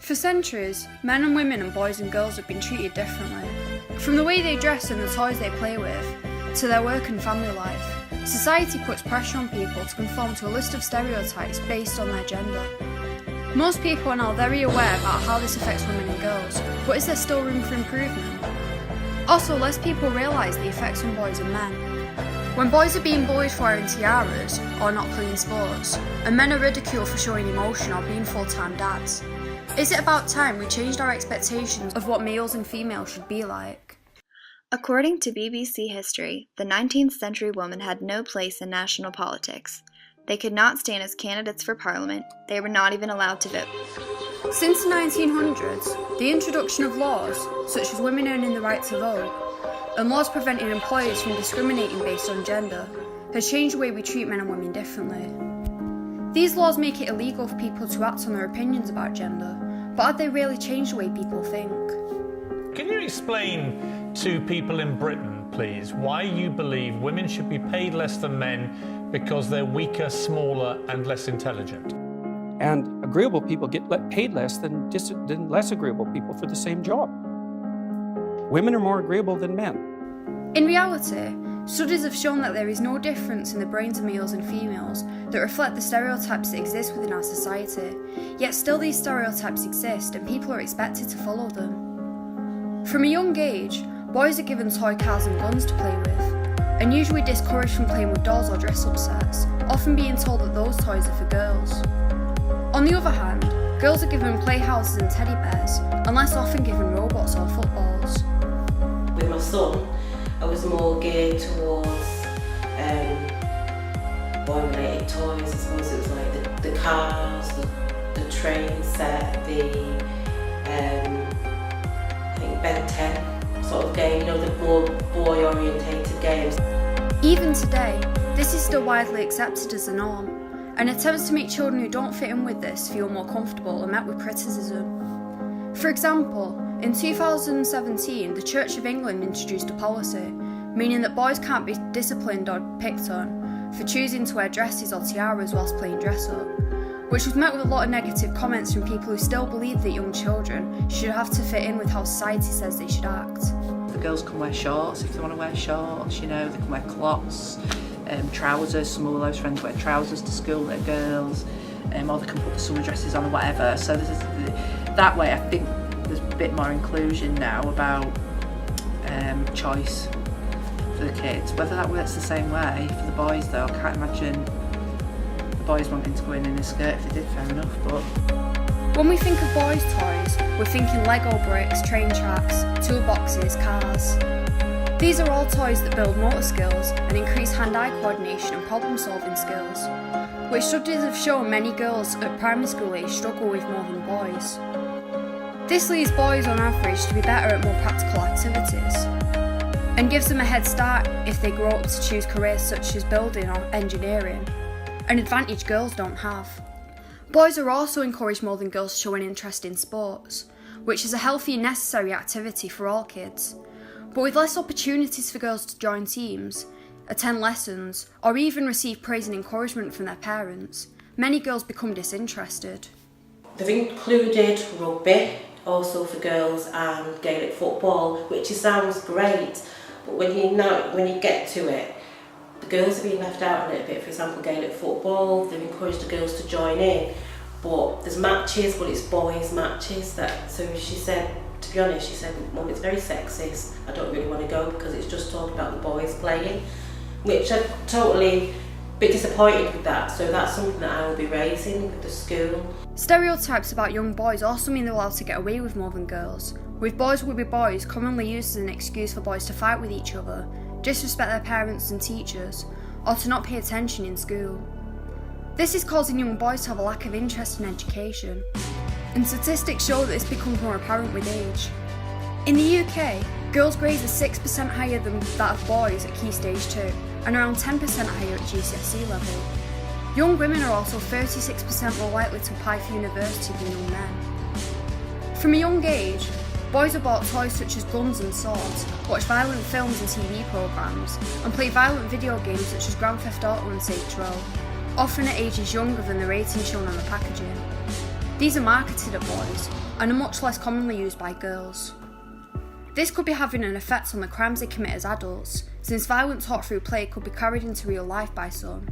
For centuries, men and women and boys and girls have been treated differently. From the way they dress and the toys they play with, to their work and family life, society puts pressure on people to conform to a list of stereotypes based on their gender. Most people are now very aware about how this affects women and girls, but is there still room for improvement? Also, less people realise the effects on boys and men. When boys are being bullied for wearing tiaras or not playing sports, and men are ridiculed for showing emotion or being full-time dads, is it about time we changed our expectations of what males and females should be like? According to BBC History, the 19th century woman had no place in national politics. They could not stand as candidates for parliament. They were not even allowed to vote. Since the 1900s, the introduction of laws, such as women earning the right to vote, and laws preventing employers from discriminating based on gender, has changed the way we treat men and women differently. These laws make it illegal for people to act on their opinions about gender, but have they really changed the way people think? Can you explain to people in Britain, please, why you believe women should be paid less than men because they're weaker, smaller and less intelligent? And agreeable people get paid less than less agreeable people for the same job. Women are more agreeable than men. In reality, studies have shown that there is no difference in the brains of males and females that reflect the stereotypes that exist within our society, yet still these stereotypes exist and people are expected to follow them. From a young age, boys are given toy cars and guns to play with, and usually discouraged from playing with dolls or dress-up sets, often being told that those toys are for girls. On the other hand, girls are given playhouses and teddy bears, and less often given robots or footballs. With my son, I was more geared towards boy-related toys. I suppose it was like the cars, the train set, I think Ben 10 sort of game, you know, the more boy-orientated games. Even today, this is still widely accepted as the norm, and attempts to make children who don't fit in with this feel more comfortable are met with criticism. For example, in 2017, the Church of England introduced a policy, meaning that boys can't be disciplined or picked on for choosing to wear dresses or tiaras whilst playing dress-up, which was met with a lot of negative comments from people who still believe that young children should have to fit in with how society says they should act. The girls can wear shorts if they want to wear shorts, you know, they can wear clots, trousers. Some of those friends wear trousers to school, they're girls, or they can put the summer dresses on or whatever. So that way I think there's a bit more inclusion now about choice for the kids. Whether that works the same way for the boys though, I can't imagine the boys wanting to go in a skirt. If they did, fair enough, but... When we think of boys' toys, we're thinking Lego bricks, train tracks, toolboxes, cars. These are all toys that build motor skills and increase hand-eye coordination and problem-solving skills, which studies have shown many girls at primary school age struggle with more than boys. This leads boys on average to be better at more practical activities, and gives them a head start if they grow up to choose careers such as building or engineering, an advantage girls don't have. Boys are also encouraged more than girls to show an interest in sports, which is a healthy and necessary activity for all kids. But with less opportunities for girls to join teams, attend lessons, or even receive praise and encouragement from their parents, many girls become disinterested. They've included rugby, also for girls, and Gaelic football, which sounds great, but when you get to it, the girls are being left out a little bit. For example, Gaelic football, they've encouraged the girls to join in, but there's matches, but it's boys' matches. So she said, to be honest, she said, Mum, it's very sexist. I don't really want to go because it's just talking about the boys playing, which I'm totally a bit disappointed with that. So that's something that I will be raising with the school. Stereotypes about young boys also mean they're allowed to get away with more than girls, with boys will be boys commonly used as an excuse for boys to fight with each other, disrespect their parents and teachers, or to not pay attention in school. This is causing young boys to have a lack of interest in education, and statistics show that this becomes more apparent with age. In the UK, girls' grades are 6% higher than that of boys at Key Stage 2, and around 10% higher at GCSE level. Young women are also 36% more likely to apply for university than young men. From a young age, boys are bought toys such as guns and swords, watch violent films and TV programmes, and play violent video games such as Grand Theft Auto and Saints Row, often at ages younger than the rating shown on the packaging. These are marketed at boys and are much less commonly used by girls. This could be having an effect on the crimes they commit as adults, since violence taught through play could be carried into real life by some.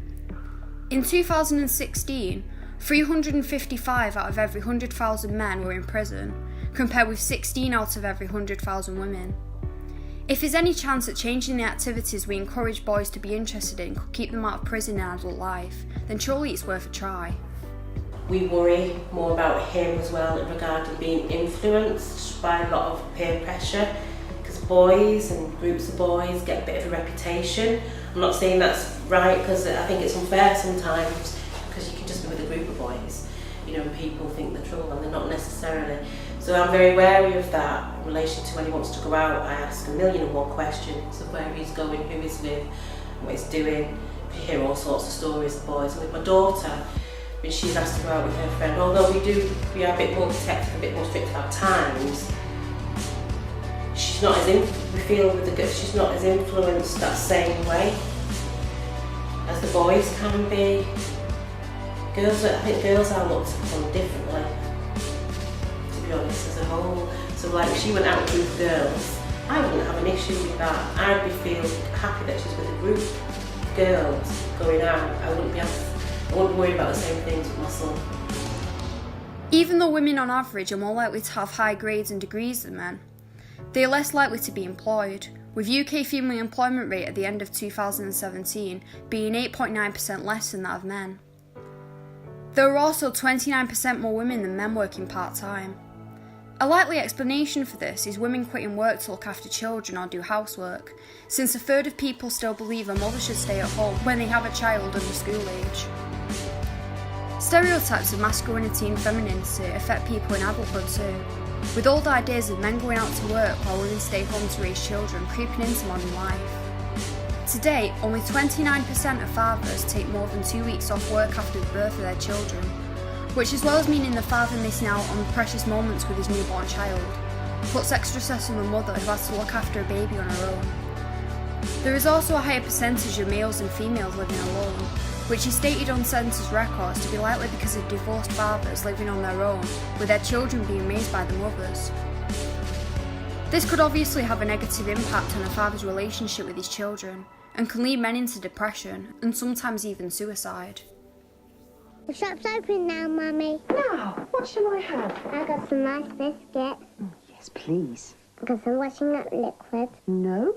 In 2016, 355 out of every 100,000 men were in prison, compared with 16 out of every 100,000 women. If there's any chance that changing the activities we encourage boys to be interested in could keep them out of prison in adult life, then surely it's worth a try. We worry more about him as well regarding being influenced by a lot of peer pressure, because boys and groups of boys get a bit of a reputation. I'm not saying that's right, because I think it's unfair sometimes, because you can just be with a group of boys, and people think they're trouble and they're not necessarily. So I'm very wary of that in relation to when he wants to go out. I ask 1,000,001 questions of where he's going, who he's with, what he's doing. You hear all sorts of stories of boys. And with my daughter, when she's asked to go out with her friend, although we are a bit more protective, a bit more strict about times, she's not she's not as influenced that same way as the boys can be. I think girls are looked upon differently, to be honest, as a whole. So like, if she went out with a group of girls, I wouldn't have an issue with that. I'd feel happy that she's with a group of girls going out. I wouldn't be worried about the same things with my son. Even though women on average are more likely to have high grades and degrees than men, they are less likely to be employed, with UK female employment rate at the end of 2017 being 8.9% less than that of men. There are also 29% more women than men working part-time. A likely explanation for this is women quitting work to look after children or do housework, since a third of people still believe a mother should stay at home when they have a child under school age. Stereotypes of masculinity and femininity affect people in adulthood too, with old ideas of men going out to work while women stay home to raise children creeping into modern life. To date, only 29% of fathers take more than 2 weeks off work after the birth of their children, which, as well as meaning the father missing out on precious moments with his newborn child, puts extra stress on the mother who has to look after a baby on her own. There is also a higher percentage of males and females living alone, which is stated on census records to be likely because of divorced fathers living on their own, with their children being raised by the mothers. This could obviously have a negative impact on a father's relationship with his children, and can lead men into depression, and sometimes even suicide. The shop's open now, Mummy. Now, what shall I have? I got some nice biscuits. Yes, please. I got some washing up liquid. No,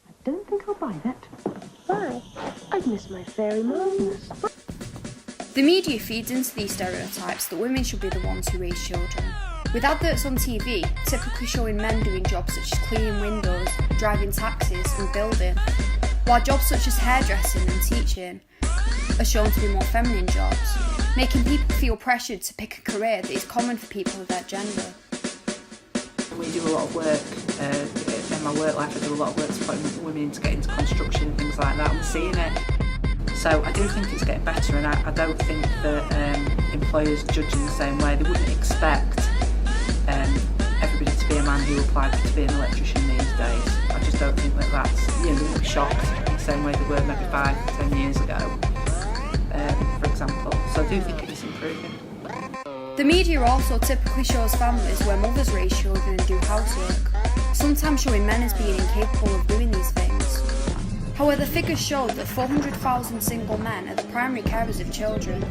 I don't think I'll buy that. Why? I'd miss my fairy marvellous. The media feeds into these stereotypes that women should be the ones who raise children, with adverts on TV typically showing men doing jobs such as cleaning windows, driving taxis and building, while jobs such as hairdressing and teaching are shown to be more feminine jobs, making people feel pressured to pick a career that is common for people of their gender. We do a lot of work, in my work life I do a lot of work supporting women to get into construction and things like that, and we're seeing it. So I do think it's getting better, and I don't think that employers judge in the same way. They wouldn't expect everybody to be a man who applied to be an electrician these days. I just don't think that that's, they wouldn't be shocked in the same way they were maybe 5-10 years ago, for example. So I do think it is improving. The media also typically shows families where mothers raise children and do housework, sometimes showing men as being incapable of doing these things. However, figures showed that 400,000 single men are the primary carers of children.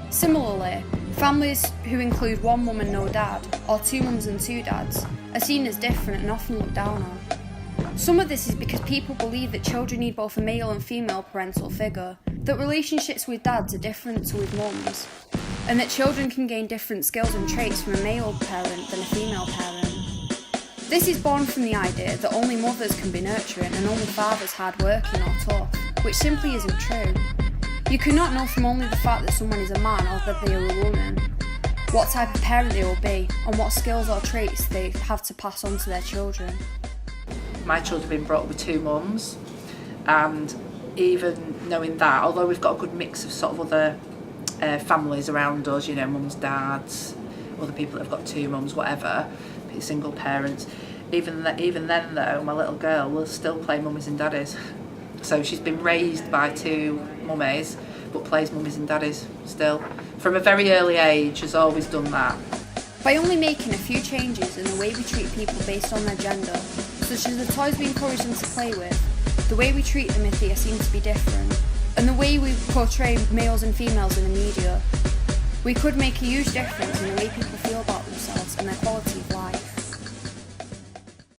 Similarly, families who include one mum and no dad, or two mums and two dads, are seen as different and often looked down on. Some of this is because people believe that children need both a male and female parental figure, that relationships with dads are different to with mums, and that children can gain different skills and traits from a male parent than a female parent. This is born from the idea that only mothers can be nurturing and only fathers hard-working or tough, which simply isn't true. You cannot know from only the fact that someone is a man or that they are a woman what type of parent they will be and what skills or traits they have to pass on to their children. My children have been brought up with two mums, and even knowing that, although we've got a good mix of sort of other families around us, mums, dads, other people that have got two mums, whatever, single parents, even then though, my little girl will still play mummies and daddies. So she's been raised by two mummies, but plays mummies and daddies still from a very early age has always done that. By only making a few changes in the way we treat people based on their gender, such as the toys we encourage them to play with, the way we treat them if they seem to be different, and the way we portray males and females in the media, we could make a huge difference in the way people feel about themselves and their quality of